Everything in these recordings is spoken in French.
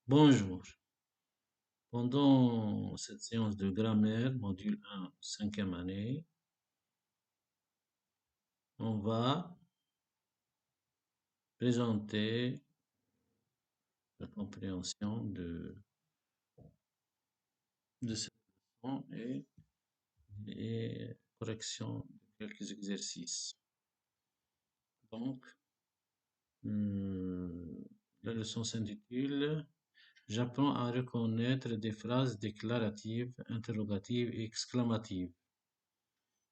Bonjour. Pendant cette séance de grammaire, module 1, cinquième année, on va présenter la compréhension de cette leçon et correction de quelques exercices. Donc, la leçon s'intitule J'apprends à reconnaître des phrases déclaratives, interrogatives et exclamatives.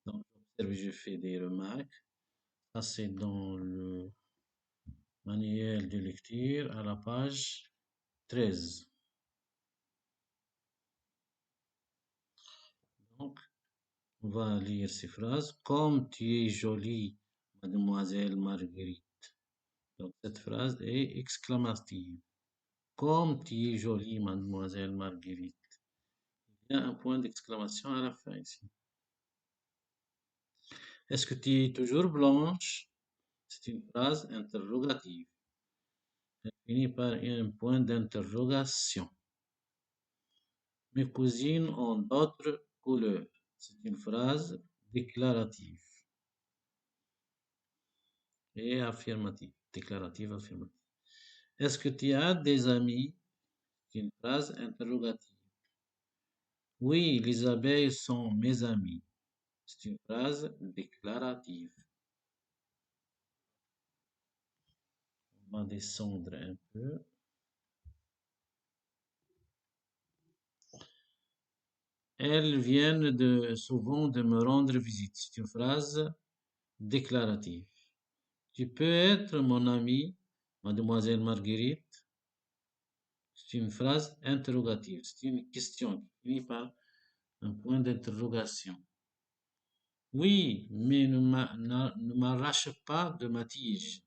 Donc, j'observe et je fais des remarques. Ça, c'est dans le manuel de lecture à la page 13. Donc, on va lire ces phrases. Comme tu es jolie, mademoiselle Marguerite. Donc, cette phrase est exclamative. Comme tu es jolie, mademoiselle Marguerite. Il y a un point d'exclamation à la fin ici. Est-ce que tu es toujours blanche? C'est une phrase interrogative. Elle finit par un point d'interrogation. Mes cousines ont d'autres couleurs. C'est une phrase déclarative et affirmative. Déclarative, affirmative. Est-ce que tu as des amis? C'est une phrase interrogative. Oui, les abeilles sont mes amis. C'est une phrase déclarative. On va descendre un peu. Elles viennent souvent de me rendre visite. C'est une phrase déclarative. Tu peux être mon ami, mademoiselle Marguerite. C'est une phrase interrogative. C'est une question qui finit par un point d'interrogation. Oui, mais ne m'arrache pas de ma tige.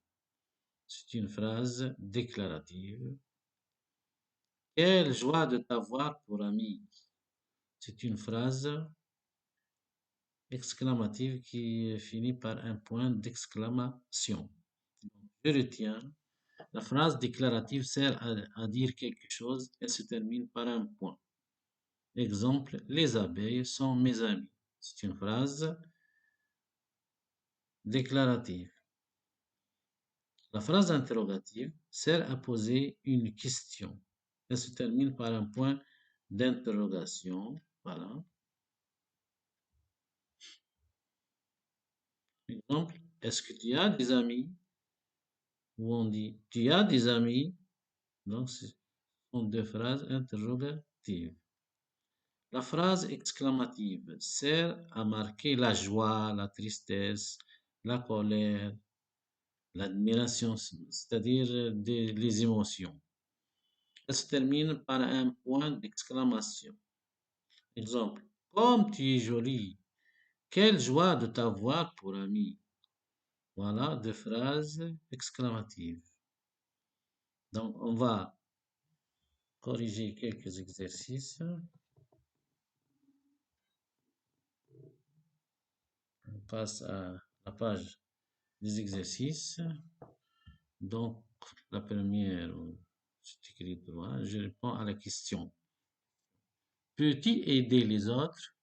C'est une phrase déclarative. Quelle joie de t'avoir pour ami. C'est une phrase exclamative qui finit par un point d'exclamation. Je retiens. La phrase déclarative sert à dire quelque chose et se termine par un point. Exemple, les abeilles sont mes amis. C'est une phrase déclarative. La phrase interrogative sert à poser une question. Elle se termine par un point d'interrogation. Voilà. Exemple, est-ce que tu as des amis? Ou on dit, tu as des amis? Donc, ce sont deux phrases interrogatives. La phrase exclamative sert à marquer la joie, la tristesse, la colère, l'admiration, c'est-à-dire les émotions. Elle se termine par un point d'exclamation. Exemple, comme tu es jolie, quelle joie de t'avoir pour ami. Voilà deux phrases exclamatives. Donc, on va corriger quelques exercices. On passe à la page des exercices. Donc, la première, c'est écrit droit, je réponds à la question. Peux-tu aider les autres?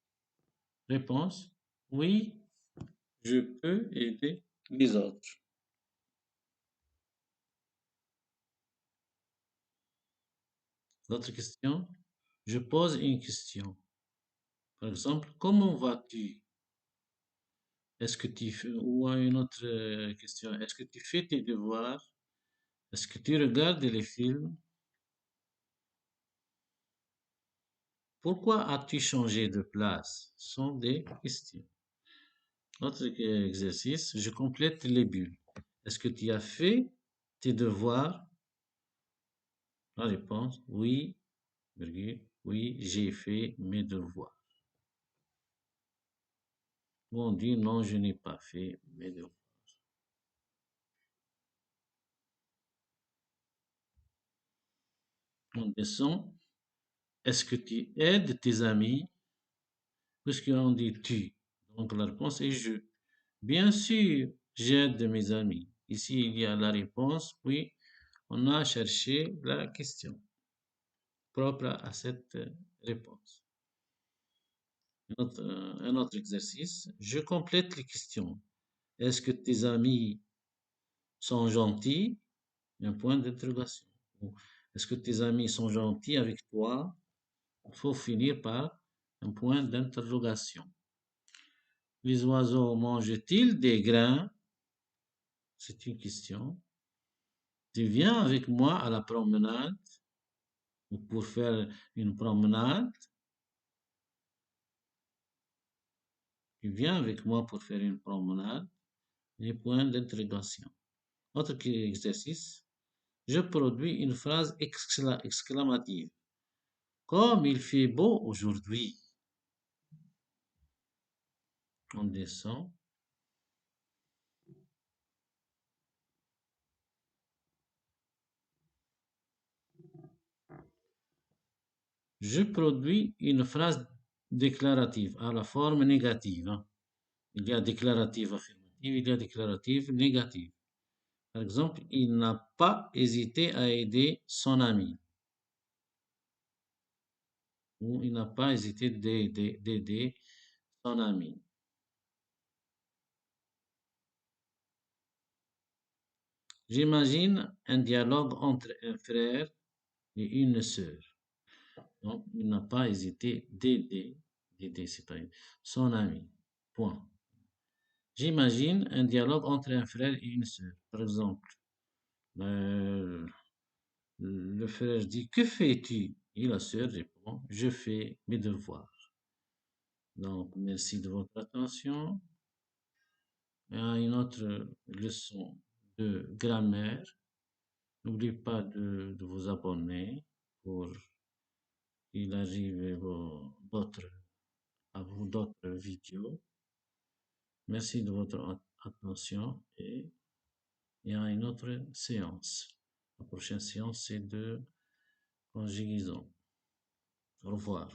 Réponse, oui, je peux aider les autres. L'autre question, je pose une question. Par exemple, comment vas-tu? Est-ce que tu fais, ou une autre question, est-ce que tu fais tes devoirs? Est-ce que tu regardes les films? Pourquoi as-tu changé de place? Ce sont des questions. Autre exercice, je complète les bulles. Est-ce que tu as fait tes devoirs? La réponse, oui, virgule, oui, j'ai fait mes devoirs. Ou on dit non, je n'ai pas fait mes devoirs. On descend. Est-ce que tu aides tes amis? Puisqu'on dit tu. Donc la réponse est je. Bien sûr, j'aide mes amis. Ici, il y a la réponse, puis on a cherché la question. propre à cette réponse. Un autre exercice. Je complète les questions. Est-ce que tes amis sont gentils? Un point d'interrogation. Est-ce que tes amis sont gentils avec toi? Il faut finir par un point d'interrogation. Les oiseaux mangent-ils des grains? C'est une question. Tu viens avec moi à la promenade ou pour faire une promenade? Tu viens avec moi pour faire une promenade? Les points d'interrogation. Autre exercice. Je produis une phrase exclamative. Comme il fait beau aujourd'hui. On descend. Je produis une phrase déclarative à la forme négative, hein. Il y a déclarative affirmative, il y a déclarative négative. Par exemple, il n'a pas hésité à aider son ami. Ou il n'a pas hésité d'aider son ami. J'imagine un dialogue entre un frère et une sœur. Donc, il n'a pas hésité d'aider son ami. Point. J'imagine un dialogue entre un frère et une sœur. Par exemple, euh, le frère dit, que fais-tu? Et la sœur répond, je fais mes devoirs. Donc, merci de votre attention. Et une autre leçon de grammaire. N'oubliez pas de vous abonner pour qu'il arrive à vous d'autres vidéos. Merci de votre attention et il y a une autre séance. La prochaine séance, c'est de conjugaison. Au revoir.